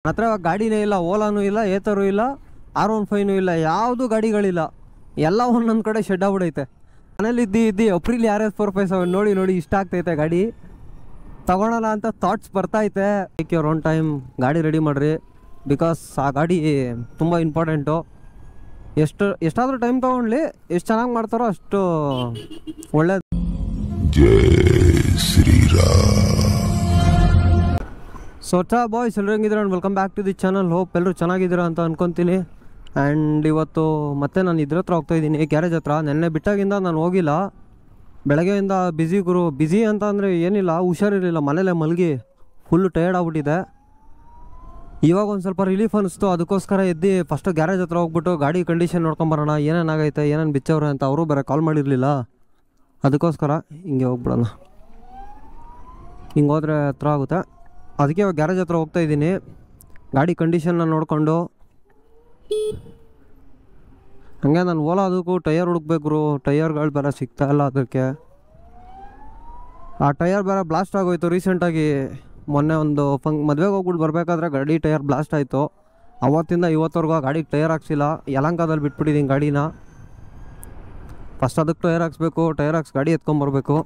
ನನ್ನ ಹತ್ರ ಗಾಡಿನೇ ಇಲ್ಲ, ಓಲಾನೂ ಇಲ್ಲ, ಏತರೂ ಇಲ್ಲ, R15 ಇಲ್ಲ, ಯಾವುದು ಗಾಡಿಗಳಿಲ್ಲ, ಎಲ್ಲ ಒಂದೊಂದು ಕಡೆ ಶೆಡ್ ಆಗ್ಬಿಡೈತೆ. ಮನೇಲಿ ಇದ್ದು ಅಪ್ರಿಲ್ RS457 ನೋಡಿ ಇಷ್ಟ ಆಗ್ತೈತೆ ಗಾಡಿ ತಗೊಳ್ಳೋಣ ಅಂತ ಥಾಟ್ಸ್ ಬರ್ತೈತೆ. ಟೇಕ್ ಯುವರ್ ಓನ್ ಟೈಮ್, ಗಾಡಿ ರೆಡಿ ಮಾಡಿರಿ, ಬಿಕಾಸ್ ಆ ಗಾಡಿ ತುಂಬ ಇಂಪಾರ್ಟೆಂಟು. ಎಷ್ಟಾದರೂ ಟೈಮ್ ತೊಗೊಳ್ಳಿ, ಎಷ್ಟು ಚೆನ್ನಾಗಿ ಮಾಡ್ತಾರೋ ಅಷ್ಟು ಒಳ್ಳೇದು. ಜೈ ಶ್ರೀರಾಮ್. ಸೊ ಬಾಯ್ಸ್ ಎಲ್ಲರೂ ಹೆಂಗಿದ್ದೀರ, welcome back to the channel. Hope ಎಲ್ಲರೂ ಚೆನ್ನಾಗಿದ್ದೀರಾ ಅಂತ ಅನ್ಕೊತೀನಿ. ಆ್ಯಂಡ್ ಇವತ್ತು ಮತ್ತೆ ನಾನು ಇದ್ರ ಹತ್ರ ಹೋಗ್ತಾಯಿದ್ದೀನಿ, ಗ್ಯಾರೇಜ್ ಹತ್ರ. ನೆನ್ನೆ ಬಿಟ್ಟಾಗಿಂದ ನಾನು ಹೋಗಿಲ್ಲ, ಬೆಳಗ್ಗೆಯಿಂದ ಬ್ಯುಸಿ ಅಂತ ಅಂದರೆ ಏನಿಲ್ಲ, ಹುಷಾರಿರಲಿಲ್ಲ, ಮನೇಲೆ ಮಲಗಿ ಫುಲ್ಲು ಟಯರ್ಡ್ ಆಗ್ಬಿಟ್ಟಿದೆ. ಇವಾಗ ಒಂದು ಸ್ವಲ್ಪ ರಿಲೀಫ್ ಅನ್ನಿಸ್ತು, ಅದಕ್ಕೋಸ್ಕರ ಎದ್ದು ಫಸ್ಟು ಗ್ಯಾರೇಜ್ ಹತ್ರ ಹೋಗ್ಬಿಟ್ಟು ಗಾಡಿ ಕಂಡೀಷನ್ ನೋಡ್ಕೊಂಬರೋಣ, ಏನೇನಾಗೈತೆ, ಏನೇನು ಬಿಚ್ಚವ್ರೆ ಅಂತ. ಅವರು ಬೇರೆ ಕಾಲ್ ಮಾಡಿರಲಿಲ್ಲ, ಅದಕ್ಕೋಸ್ಕರ ಹಿಂಗೆ ಹೋಗ್ಬಿಡೋಣ. ಹಿಂಗೆ ಹೋದರೆ ಹತ್ರ ಆಗುತ್ತೆ, ಅದಕ್ಕೆ ಇವಾಗ ಗ್ಯಾರೇಜ್ ಹತ್ರ ಹೋಗ್ತಾಯಿದ್ದೀನಿ. ಗಾಡಿ ಕಂಡೀಷನ್ನ ನೋಡಿಕೊಂಡು ಹಂಗೆ ನಾನು ಓಲಾ ಅದಕ್ಕೂ ಟಯರ್ ಹುಡುಕ್ಬೇಕು. ಟಯರ್ಗಳು ಬೇರೆ ಸಿಗ್ತಾಯಿಲ್ಲ ಅದಕ್ಕೆ. ಆ ಟಯರ್ ಬೇರೆ ಬ್ಲಾಸ್ಟ್ ಆಗೋಯ್ತು ರೀಸೆಂಟಾಗಿ. ಮೊನ್ನೆ ಒಂದು ಮದುವೆಗೆ ಹೋಗ್ಬಿಟ್ಟು ಬರಬೇಕಾದ್ರೆ ಗಾಡಿ ಟಯರ್ ಬ್ಲಾಸ್ಟ್ ಆಯಿತು. ಅವತ್ತಿಂದ ಇವತ್ತವರೆಗೂ ಆ ಗಾಡಿಗೆ ಟಯರ್ ಹಾಕ್ಸಿಲ್ಲ, ಯಲಹಂಕದಲ್ಲಿ ಬಿಟ್ಬಿಟ್ಟಿದ್ದೀನಿ ಗಾಡಿನ. ಫಸ್ಟ್ ಅದಕ್ಕೆ ಟಯರ್ ಹಾಕ್ಸ್ಬೇಕು, ಟಯರ್ ಹಾಕ್ಸಿ ಗಾಡಿ ಎತ್ಕೊಂಬರ್ಬೇಕು.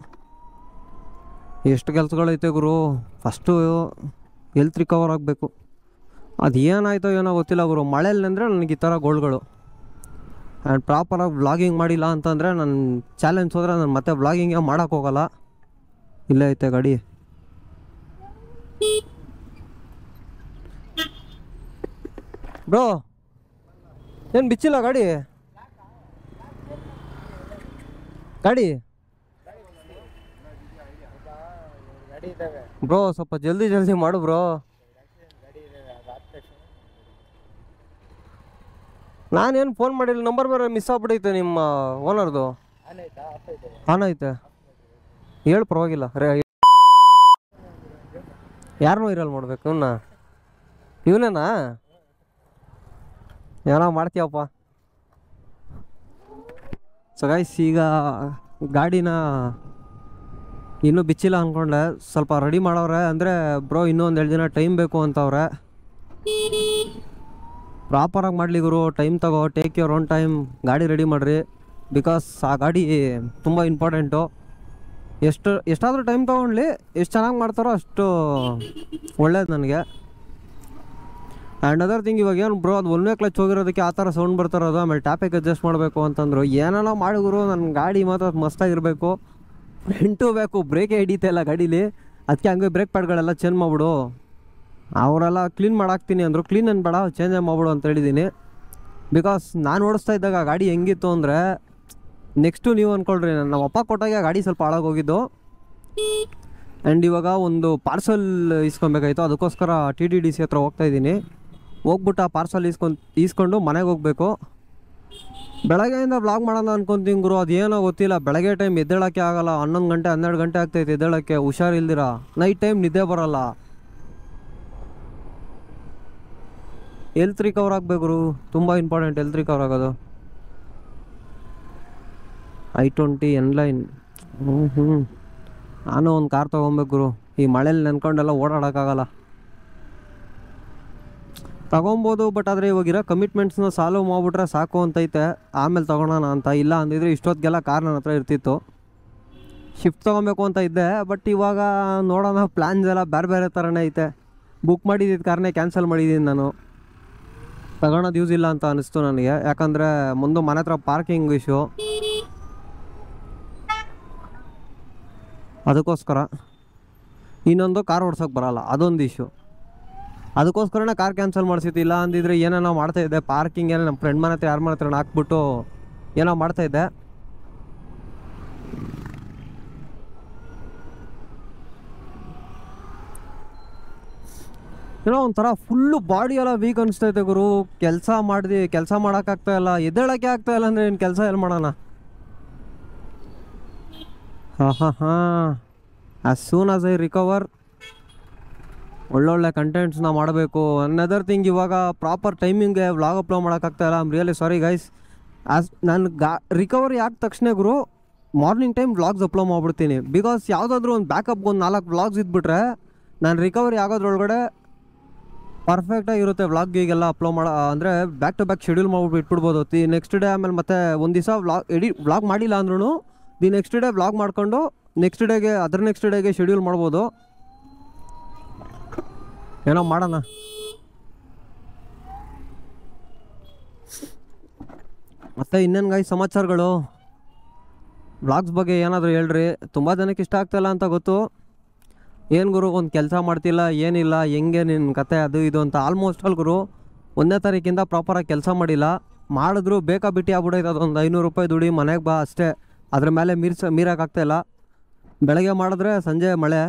ಎಷ್ಟು ಕೆಲಸಗಳೈತೆ ಗುರು. ಫಸ್ಟು ಹೆಲ್ತ್ ರಿಕವರ್ ಆಗಬೇಕು. ಅದು ಏನಾಯ್ತೋ ಏನೋ ಗೊತ್ತಿಲ್ಲ ಗುರು, ಮಳೆಯಲ್ಲಿ ಅಂದರೆ ನನಗೆ ಈ ಥರ ಗೋಲ್ಗಳು. ಆ್ಯಂಡ್ ಪ್ರಾಪರಾಗಿ ವ್ಲಾಗಿಂಗ್ ಮಾಡಿಲ್ಲ ಅಂತಂದರೆ ನನ್ನ ಚಾಲೆಂಜ್ ಹೋದರೆ ನಾನು ಮತ್ತೆ ವ್ಲಾಗಿಂಗೇ ಮಾಡೋಕ್ಕೆ ಹೋಗಲ್ಲ. ಇಲ್ಲೇ ಐತೆ ಗಾಡಿ. ಬ್ರೋ ಏನು ಬಿಚ್ಚಿಲ್ಲ ಗಾಡಿ ಬ್ರೋ, ಸ್ವಲ್ಪ ಜಲ್ದಿ ಮಾಡು ಬ್ರೋ. ನಾನೇನು ಫೋನ್ ಮಾಡಿಲ್ಲ, ನಂಬರ್ ಬೇರೆ ಮಿಸ್ ಆಗ್ಬಿಟ್ಟೈತೆ ನಿಮ್ಮ ಓನರ್ದು. ಆನ್ ಐತೆ, ಹೇಳು ಪರವಾಗಿಲ್ಲ. ಯಾರನ್ನೂ ಇರಲ್ಲ ಮಾಡ್ಬೇಕು ಇವನೇನಾ? ಏನೋ ಮಾಡ್ತೀಯಪ್ಪ. ಸೊ ಗೈಸ್, ಈಗ ಗಾಡಿನ ಇನ್ನೂ ಬಿಚ್ಚಿಲ್ಲ ಅಂದ್ಕೊಂಡೆ, ಸ್ವಲ್ಪ ರೆಡಿ ಮಾಡವ್ರೆ. ಅಂದರೆ ಬ್ರೋ ಇನ್ನೂ ಒಂದು 2 ದಿನ ಟೈಮ್ ಬೇಕು ಅಂತವ್ರೆ. ಪ್ರಾಪರಾಗಿ ಮಾಡಲಿ ಗುರು, ಟೈಮ್ ತಗೋ, ಟೇಕ್ ಯುವರ್ ಓನ್ ಟೈಮ್, ಗಾಡಿ ರೆಡಿ ಮಾಡಿರಿ, ಬಿಕಾಸ್ ಆ ಗಾಡಿ ತುಂಬ ಇಂಪಾರ್ಟೆಂಟು. ಎಷ್ಟಾದರೂ ಟೈಮ್ ತೊಗೊಳ್ಳಿ, ಎಷ್ಟು ಚೆನ್ನಾಗಿ ಮಾಡ್ತಾರೋ ಅಷ್ಟು ಒಳ್ಳೇದು ನನಗೆ. ಆ್ಯಂಡ್ ಅದರ್ ಥಿಂಗ್, ಇವಾಗ ಏನು ಬ್ರೋ, ಅದು 1 ವೇ ಕ್ಲಚ್ ಹೋಗಿರೋದಕ್ಕೆ ಆ ಥರ ಸೌಂಡ್ ಬರ್ತಾರೋದು. ಆಮೇಲೆ ಟ್ಯಾಪಿಗೆ ಅಡ್ಜಸ್ಟ್ ಮಾಡಬೇಕು ಅಂತಂದರು. ಏನೇನೋ ಮಾಡಿದ್ರು, ನನ್ನ ಗಾಡಿ ಮಾತ್ರ ಮಸ್ತಾಗಿರಬೇಕು. ಫ್ರಂಟು ಬೇಕು, ಬ್ರೇಕೇ ಹಿಡಿತಾ ಇಲ್ಲ ಗಾಡೀಲಿ. ಅದಕ್ಕೆ ಹಂಗೆ ಬ್ರೇಕ್ ಪ್ಯಾಡ್ಗಳೆಲ್ಲ ಚೇಂಜ್ ಮಾಡಿಬಿಡು. ಅವರೆಲ್ಲ ಕ್ಲೀನ್ ಮಾಡಾಕ್ತೀನಿ ಅಂದರು. ಕ್ಲೀನ್ ಏನು ಬೇಡ, ಚೇಂಜೇ ಮಾಡಿಬಿಡು ಅಂತ ಹೇಳಿದ್ದೀನಿ. ಬಿಕಾಸ್ ನಾನು ಓಡಿಸ್ತಾ ಇದ್ದಾಗ ಗಾಡಿ ಹೆಂಗಿತ್ತು ಅಂದರೆ, ನೆಕ್ಸ್ಟು ನೀವು ಅಂದ್ಕೊಳ್ರಿ, ನಮ್ಮ ಅಪ್ಪ ಕೊಟ್ಟಾಗ ಗಾಡಿ ಸ್ವಲ್ಪ ಹಾಳಾಗೋಗಿದ್ದು. ಆ್ಯಂಡ್ ಇವಾಗ ಒಂದು ಪಾರ್ಸಲ್ ಇಸ್ಕೊಬೇಕಾಯ್ತು, ಅದಕ್ಕೋಸ್ಕರ TTDC ಹತ್ರ ಹೋಗ್ತಾಯಿದ್ದೀನಿ. ಹೋಗ್ಬಿಟ್ಟು ಆ ಪಾರ್ಸಲ್ ಈಸ್ಕೊಂಡು ಮನೆಗೆ ಹೋಗಬೇಕು. ಬೆಳಗ್ಗೆಯಿಂದ ವ್ಲಾಗ್ ಮಾಡೋಣ ಅನ್ಕೊತೀನಿ ಗುರು, ಅದೇನೋ ಗೊತ್ತಿಲ್ಲ. ಬೆಳಗ್ಗೆ ಟೈಮ್ ಎದ್ದೇಳೋಕ್ಕೆ ಆಗಲ್ಲ, 11 ಗಂಟೆ 12 ಗಂಟೆ ಆಗ್ತೈತೆ ಎದ್ದೇಳೋಕ್ಕೆ, ಹುಷಾರಿಲ್ದಿರ. ನೈಟ್ ಟೈಮ್ ನಿದ್ದೆ ಬರೋಲ್ಲ. ಹೆಲ್ತ್ ರಿಕವರ್ ಆಗಬೇಕು ಗುರು, ತುಂಬ ಇಂಪಾರ್ಟೆಂಟ್ ಹೆಲ್ತ್ ರಿಕವರ್ ಆಗೋದು. i20 N-Line. ನಾನು ಒಂದು ಕಾರ್ ತೊಗೊಬೇಕು ಗುರು. ಈ ಮಳೇಲಿ ನೆನ್ಕೊಂಡೆಲ್ಲ ಓಡಾಡೋಕ್ಕಾಗಲ್ಲ. ತೊಗೊಬೋದು, ಬಟ್ ಆದರೆ ಇವಾಗಿರೋ ಕಮಿಟ್ಮೆಂಟ್ಸ್ನ ಸಾಲ್ವ್ ಮಾಡಿಬಿಟ್ರೆ ಸಾಕು ಅಂತೈತೆ. ಆಮೇಲೆ ತೊಗೊಳೋಣ ಅಂತ. ಇಲ್ಲ ಅಂದಿದ್ರೆ ಇಷ್ಟೊತ್ತಿಗೆಲ್ಲ ಕಾರ್ ನನ್ನ ಹತ್ರ ಇರ್ತಿತ್ತು. ಶಿಫ್ಟ್ ತೊಗೊಬೇಕು ಅಂತ ಇದ್ದೆ, ಬಟ್ ಇವಾಗ ನೋಡೋಣ, ಪ್ಲ್ಯಾನ್ಸ್ ಎಲ್ಲ ಬೇರೆ ಥರನೇ ಐತೆ. ಬುಕ್ ಮಾಡಿದ್ದಿದ್ದು ಕಾರ್ನೇ ಕ್ಯಾನ್ಸಲ್ ಮಾಡಿದ್ದೀನಿ ನಾನು. ತಗೊಳೋದು ಯೂಸ್ ಇಲ್ಲ ಅಂತ ಅನ್ನಿಸ್ತು ನನಗೆ, ಯಾಕಂದರೆ ಮುಂದೆ ಮನೆ ಹತ್ರ ಪಾರ್ಕಿಂಗ್ ಇಶ್ಯೂ. ಅದಕ್ಕೋಸ್ಕರ ಇನ್ನೊಂದು ಕಾರ್ ಓಡ್ಸೋಕ್ಕೆ ಬರೋಲ್ಲ, ಅದೊಂದು ಇಶ್ಯೂ. ಅದಕ್ಕೋಸ್ಕರನೇ ಕಾರ್ ಕ್ಯಾನ್ಸಲ್ ಮಾಡಿಸಿತ್ತು. ಇಲ್ಲ ಅಂದಿದ್ರೆ ಏನೇನೋ ಮಾಡ್ತಾಯಿದ್ದೆ, ಪಾರ್ಕಿಂಗ್ ಏನೋ ನಮ್ಮ ಫ್ರೆಂಡ್ ಮನೆ ಹತ್ರ ಯಾರ ಮನೆ ಹತ್ರ ಹಾಕ್ಬಿಟ್ಟು ಏನೋ ಮಾಡ್ತಾಯಿದ್ದೆ. ಏನೋ ಒಂಥರ ಫುಲ್ಲು ಬಾಡಿ ಎಲ್ಲ ವೀಕ್ ಅನಿಸ್ತೈತೆ ಗುರು. ಕೆಲಸ ಮಾಡೋಕ್ಕಾಗ್ತಾಯಿಲ್ಲ, ಎದ್ದೇಳೋಕ್ಕೆ ಆಗ್ತಾಯಿಲ್ಲ ಅಂದರೆ ಏನು ಕೆಲಸ ಎಲ್ಲಿ ಮಾಡೋಣ? ಹಾಂ as soon as I recover ಒಳ್ಳೊಳ್ಳೆ ಕಂಟೆಂಟ್ಸ್ನ ಮಾಡಬೇಕು. ಅನ್ನದರ್ ಥಿಂಗ್, ಇವಾಗ ಪ್ರಾಪರ್ ಟೈಮಿಂಗ್ಗೆ ವ್ಲಾಗ್ ಅಪ್ಲೋಡ್ ಮಾಡೋಕ್ಕಾಗ್ತಾಯಿಲ್ಲ. I am really sorry guys. ನಾನು ರಿಕವರಿ ಆದ ತಕ್ಷಣ ಗುರು ಮಾರ್ನಿಂಗ್ ಟೈಮ್ ವ್ಲಾಗ್ಸ್ ಅಪ್ಲೋಡ್ ಮಾಡಿಬಿಡ್ತೀನಿ. ಬಿಕಾಸ್ ಯಾವುದಾದ್ರೂ ಒಂದು ಬ್ಯಾಕಪ್ಗೆ ಒಂದು 4 ವ್ಲಾಗ್ಸ್ ಇದ್ಬಿಟ್ರೆ ನಾನು ರಿಕವರಿ ಆಗೋದ್ರೊಳಗಡೆ ಪರ್ಫೆಕ್ಟಾಗಿರುತ್ತೆ ವ್ಲಾಗ್ ಈಗೆಲ್ಲ ಅಪ್ಲೋಡ್ ಮಾಡೋ ಅಂದರೆ ಬ್ಯಾಕ್ ಟು ಬ್ಯಾಕ್ ಶೆಡ್ಯೂಲ್ ಮಾಡ್ಬಿಟ್ಟು ಇಟ್ಬಿಡ್ಬೋದು. ನೆಕ್ಸ್ಟ್ ಡೇ ಆಮೇಲೆ ಮತ್ತೆ ಒಂದು ದಿವಸ ವ್ಲಾಗ್ ಮಾಡಿಲ್ಲ ಅಂದ್ರೂ ನೆಕ್ಸ್ಟ್ ಡೇ ವ್ಲಾಗ್ ಮಾಡ್ಕೊಂಡು ನೆಕ್ಸ್ಟ್ ಡೇಗೆ ಶೆಡ್ಯೂಲ್ ಮಾಡ್ಬೋದು. ಏನೋ ಮಾಡೋಣ. ಮತ್ತು ಇನ್ನೇನು ಗಾಯ್ಸ್ ಸಮಾಚಾರಗಳು, ವ್ಲಾಗ್ಸ್ ಬಗ್ಗೆ ಏನಾದರೂ ಹೇಳ್ರಿ. ತುಂಬ ಜನಕ್ಕೆ ಇಷ್ಟ ಆಗ್ತಾಯಿಲ್ಲ ಅಂತ ಗೊತ್ತು. ಏನು ಗುರು ಒಂದು ಕೆಲಸ ಮಾಡ್ತಿಲ್ಲ ಏನಿಲ್ಲ, ಹೆಂಗೆ ನಿನ್ನ ಕತೆ ಅದು ಇದು ಅಂತ. ಆಲ್ಮೋಸ್ಟ್ ಆಲ್ ಗುರು 1ನೇ ತಾರೀಕಿಂದ ಪ್ರಾಪರಾಗಿ ಕೆಲಸ ಮಾಡಿಲ್ಲ. ಮಾಡಿದ್ರು ಬೇಕಾ ಬಿಟ್ಟು ಆಗ್ಬಿಡೈತೆ. ಅದೊಂದು 500 ರೂಪಾಯಿ ದುಡಿ ಮನೆಗೆ ಬಾ ಅಷ್ಟೇ. ಅದ್ರ ಮೇಲೆ ಮೀರೋಕ್ಕಾಗ್ತಾಯಿಲ್ಲ. ಬೆಳಗ್ಗೆ ಮಾಡಿದ್ರೆ ಸಂಜೆ ಮಳೆ.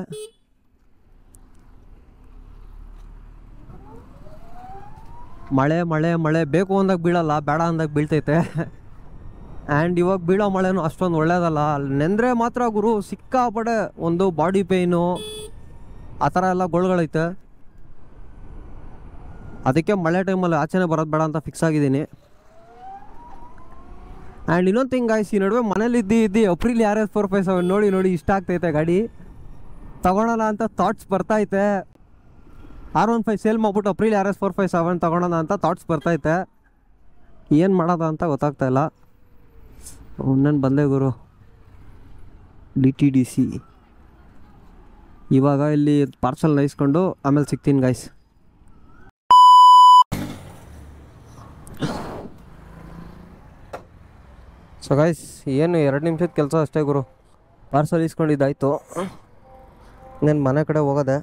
ಮಳೆ ಮಳೆ ಮಳೆ ಬೇಕು ಅಂದಾಗ ಬೀಳಲ್ಲ, ಬೇಡ ಅಂದಾಗ ಬೀಳ್ತೈತೆ. ಆ್ಯಂಡ್ ಇವಾಗ ಬೀಳೋ ಮಳೆನೂ ಅಷ್ಟೊಂದು ಒಳ್ಳೇದಲ್ಲ. ನೆಂದರೆ ಮಾತ್ರ ಗುರು ಸಿಕ್ಕಾಪಡೆ ಒಂದು ಬಾಡಿ ಪೇಯ್ನು ಆ ಥರ ಎಲ್ಲ ಗೋಳುಗಳೈತೆ. ಅದಕ್ಕೆ ಮಳೆ ಟೈಮಲ್ಲಿ ಆಚೆನೇ ಬರೋದು ಬೇಡ ಅಂತ ಫಿಕ್ಸ್ ಆಗಿದ್ದೀನಿ. ಆ್ಯಂಡ್ ಇನ್ನೊಂದು ಥಿಂಗ್ ಗಾಯ್ಸ್, ಈ ನಡುವೆ ಮನೇಲಿ ಇದ್ದು ಅಪ್ರಿಲ್ RS 457 ನೋಡಿ ಇಷ್ಟ ಆಗ್ತೈತೆ ಗಾಡಿ ತಗೊಳೋಣ ಅಂತ ಥಾಟ್ಸ್ ಬರ್ತೈತೆ. R15 ಸೇಲ್ ಮಾಡ್ಬಿಟ್ಟು ಅಪ್ರಿಲ್ RS 457 ತಗೊಳೋಣ ಅಂತ ಥಾಟ್ಸ್ ಬರ್ತೈತೆ. ಏನು ಮಾಡೋದ ಅಂತ ಗೊತ್ತಾಗ್ತಾಯಿಲ್ಲ. ಇನ್ನೇನು ಬಂದೆ ಗುರು DTDC. ಇವಾಗ ಇಲ್ಲಿ ಪಾರ್ಸಲ್ ನಯಿಸ್ಕೊಂಡು ಆಮೇಲೆ ಸಿಗ್ತೀನಿ ಗಾಯ್ಸ್. ಸೊ ಗಾಯ್ಸ್ ಏನು 2 ನಿಮಿಷದ ಕೆಲಸ ಅಷ್ಟೇ ಗುರು. ಪಾರ್ಸಲ್ ಇಸ್ಕೊಂಡಿದ್ದಾಯಿತು. ನಾನು ಮನೆ ಕಡೆ ಹೋಗೋದೆ.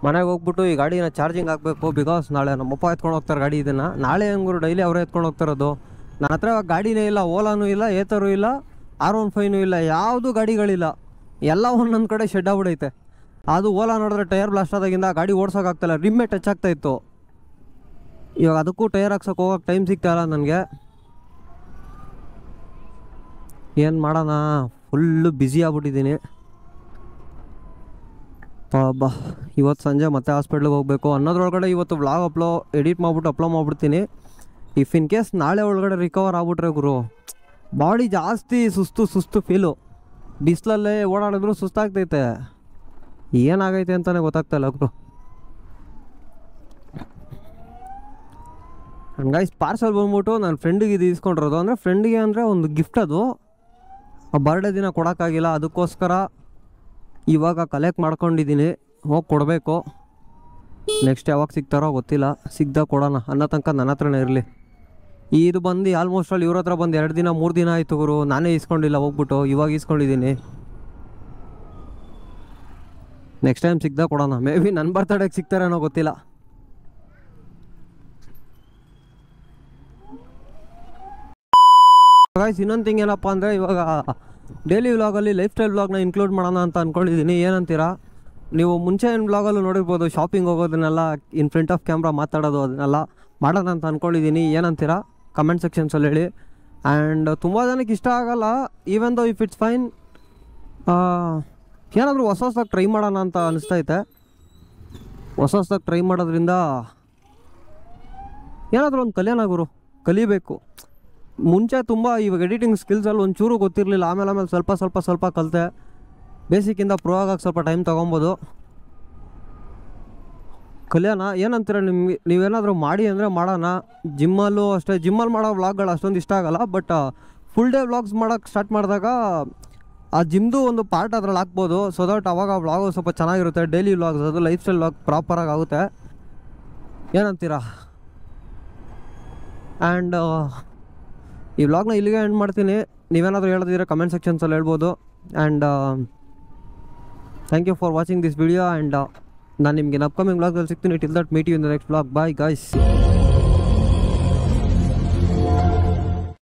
ಮನೆಗೆ ಹೋಗ್ಬಿಟ್ಟು ಈ ಗಾಡಿನ ಚಾರ್ಜಿಂಗ್ ಹಾಕಬೇಕು. ಬಿಕಾಸ್ ನಾಳೆ ನಮ್ಮಪ್ಪ ಎತ್ಕೊಂಡು ಹೋಗ್ತಾರೆ ಗಾಡಿ. ಇದನ್ನು ನಾಳೆ ಹೆಂಗರು ಡೈಲಿ ಅವರೇ ಎತ್ಕೊಂಡು ಹೋಗ್ತಾರದು. ನನ್ನ ಹತ್ರ ಗಾಡಿನೇ ಇಲ್ಲ, ಓಲಾನೂ ಇಲ್ಲ, ಏತರೂ ಇಲ್ಲ, R15 ಇಲ್ಲ, ಯಾವುದೂ ಗಾಡಿಗಳಿಲ್ಲ. ಎಲ್ಲ ಒಂದೊಂದು ಕಡೆ ಶೆಡ್ ಆಗ್ಬಿಡೈತೆ. ಅದು ಓಲಾ ನೋಡಿದ್ರೆ ಟೈರ್ ಬ್ಲಾಸ್ಟ್ ಆದಾಗಿಂದ ಗಾಡಿ ಓಡ್ಸೋಕ್ಕಾಗ್ತಾಯಿಲ್ಲ, ರಿಮ್ಮೆ ಟಚ್ ಆಗ್ತಾಯಿತ್ತು. ಇವಾಗ ಅದಕ್ಕೂ ಟೈರ್ ಹಾಕ್ಸೋಕೆ ಹೋಗೋಕೆ ಟೈಮ್ ಸಿಗ್ತಾಯಿಲ್ಲ ನನಗೆ. ಏನು ಮಾಡೋಣ, ಫುಲ್ಲು ಬ್ಯುಸಿ ಆಗ್ಬಿಟ್ಟಿದ್ದೀನಿ. ಬಾ ಇವತ್ತು ಸಂಜೆ ಮತ್ತೆ ಹಾಸ್ಪಿಟ್ಲಿಗೆ ಹೋಗಬೇಕು ಅನ್ನೋದ್ರೊಳಗಡೆ ಇವತ್ತು ವ್ಲಾಗ್ ಎಡಿಟ್ ಮಾಡಿಬಿಟ್ಟು ಅಪ್ಲೋಡ್ ಮಾಡಿಬಿಡ್ತೀನಿ. ಇಫ್ ಇನ್ ಕೇಸ್ ನಾಳೆ ಒಳಗಡೆ ರಿಕವರ್ ಆಗ್ಬಿಟ್ರೆ ಗುರು, ಬಾಡಿ ಜಾಸ್ತಿ ಸುಸ್ತು ಫೀಲು. ಬಿಸಿಲಲ್ಲೇ ಓಡಾಡಿದ್ರು ಸುಸ್ತಾಗ್ತೈತೆ. ಏನಾಗೈತೆ ಅಂತಲೇ ಗೊತ್ತಾಗ್ತಾಯಿಲ್ಲ ಗುರು. ಗೈಸ್ ಪಾರ್ಸಲ್ ಬಂದ್ಬಿಟ್ಟು ನನ್ನ ಫ್ರೆಂಡಿಗೆ ಇದು ಇಸ್ಕೊಂಡಿರೋದು. ಅಂದರೆ ಫ್ರೆಂಡಿಗೆ ಅಂದರೆ ಒಂದು ಗಿಫ್ಟ್. ಅದು ಬರ್ಡೇ ದಿನ ಕೊಡೋಕ್ಕಾಗಿಲ್ಲ, ಅದಕ್ಕೋಸ್ಕರ ಇವಾಗ ಕಲೆಕ್ಟ್ ಮಾಡ್ಕೊಂಡಿದ್ದೀನಿ. ಹೋಗಿ ಕೊಡಬೇಕು. ನೆಕ್ಸ್ಟ್ ಯಾವಾಗ ಸಿಗ್ತಾರೋ ಗೊತ್ತಿಲ್ಲ. ಸಿಗ್ದಾಗ ಕೊಡೋಣ ಅನ್ನೋ ತನಕ ನನ್ನ ಹತ್ರನೇ ಇರಲಿ. ಇದು ಬಂದು ಆಲ್ಮೋಸ್ಟ್ ಅಲ್ಲಿ ಇವ್ರ ಹತ್ರ ಬಂದು 2 ದಿನ 3 ದಿನ ಆಯಿತು ಗುರು. ನಾನೇ ಇಸ್ಕೊಂಡಿಲ್ಲ ಹೋಗ್ಬಿಟ್ಟು, ಇವಾಗ ಇಸ್ಕೊಂಡಿದ್ದೀನಿ. ನೆಕ್ಸ್ಟ್ ಟೈಮ್ ಸಿಗ್ದಾಗ ಕೊಡೋಣ. ಮೇ ಬಿ ನನ್ನ ಬರ್ತಡೇಗೆ ಸಿಗ್ತಾರೇನೋ ಗೊತ್ತಿಲ್ಲ. ಗಾಯ್ಸ್ ಇನ್ನೊಂದು ಥಿಂಗ್ ಏನಪ್ಪ ಅಂದರೆ, ಇವಾಗ ಡೈಲಿ ವ್ಲಾಗಲ್ಲಿ ಲೈಫ್ ಸ್ಟೈಲ್ ವ್ಲಾಗ್ನ ಇನ್ಕ್ಲೂಡ್ ಮಾಡೋಣ ಅಂತ ಅಂದ್ಕೊಂಡಿದ್ದೀನಿ. ಏನಂತೀರಾ? ನೀವು ಮುಂಚೆ ಏನು ವ್ಲಾಗಲ್ಲೂ ನೋಡಿರ್ಬೋದು, ಶಾಪಿಂಗ್ ಹೋಗೋದನ್ನೆಲ್ಲ ಇನ್ ಫ್ರಂಟ್ ಆಫ್ ಕ್ಯಾಮ್ರಾ ಮಾತಾಡೋದು ಅದನ್ನೆಲ್ಲ ಮಾಡೋಣ ಅಂತ ಅಂದ್ಕೊಂಡಿದ್ದೀನಿ. ಏನಂತೀರಾ ಕಮೆಂಟ್ ಸೆಕ್ಷನ್ಸಲ್ಲಿ ಹೇಳಿ. ಆ್ಯಂಡ್ ತುಂಬ ಜನಕ್ಕೆ ಇಷ್ಟ ಆಗಲ್ಲ. Even though if it's fine, ಏನಾದರೂ ಹೊಸದಾಗಿ ಟ್ರೈ ಮಾಡೋಣ ಅಂತ ಅನಿಸ್ತೈತೆ. ಹೊಸದಾಗಿ ಟ್ರೈ ಮಾಡೋದ್ರಿಂದ ಏನಾದರೂ ಒಂದು ಕಲಿಯೋಣ ಗುರು, ಕಲಿಬೇಕು. ಮುಂಚೆ ತುಂಬ ಇವಾಗ ಎಡಿಟಿಂಗ್ ಸ್ಕಿಲ್ಸಲ್ಲಿ ಒಂಚೂರು ಗೊತ್ತಿರಲಿಲ್ಲ. ಆಮೇಲೆ ಸ್ವಲ್ಪ ಕಲಿತೆ. ಬೇಸಿಕ್ಕಿಂದ ಪ್ರೋ ಆಗೋಕ್ಕೆ ಸ್ವಲ್ಪ ಟೈಮ್ ತೊಗೊಬೋದು. ಕಲಿಯೋಣ. ಏನಂತೀರ ನೀವೇನಾದರೂ ಮಾಡಿ ಅಂದರೆ ಮಾಡೋಣ. ಜಿಮ್ಮಲ್ಲೂ ಅಷ್ಟೇ, ಜಿಮ್ಮಲ್ಲಿ ಮಾಡೋ ವ್ಲಾಗ್ಗಳು ಅಷ್ಟೊಂದು ಇಷ್ಟ ಆಗೋಲ್ಲ. ಬಟ್ ಫುಲ್ ಡೇ ವ್ಲಾಗ್ಸ್ ಮಾಡೋಕ್ಕೆ ಸ್ಟಾರ್ಟ್ ಮಾಡಿದಾಗ ಆ ಜಿಮ್ದು ಒಂದು ಪಾರ್ಟ್ ಅದ್ರಲ್ಲಿ ಹಾಕ್ಬೋದು. ಸೊ ದಟ್ ಅವಾಗ ವ್ಲಾಗು ಸ್ವಲ್ಪ ಚೆನ್ನಾಗಿರುತ್ತೆ. ಡೈಲಿ ವ್ಲಾಗ್ಸ್ ಅದು ಲೈಫ್ ಸ್ಟೈಲ್ ವ್ಲಾಗ್ ಪ್ರಾಪರಾಗಿ ಆಗುತ್ತೆ. ಏನಂತೀರಾ? ಆ್ಯಂಡ್ ಈ ವ್ಲಾಗ್ನ ಇಲ್ಲಿಗೆ ಎಂಡ್ ಮಾಡ್ತೀನಿ. ನೀವೇನಾದರೂ ಹೇಳೋದಿದ್ರೆ ಕಮೆಂಟ್ ಸೆಕ್ಷನ್ಸಲ್ಲಿ ಹೇಳ್ಬೋದು. And thank you for watching this video. And ನಾನು ನಿಮಗೆ ಅಪ್ಕಮಿಂಗ್ ವ್ಲಾಗ್ದಲ್ಲಿ ಸಿಗ್ತೀನಿ. Till that meet you in the next vlog. Bye guys.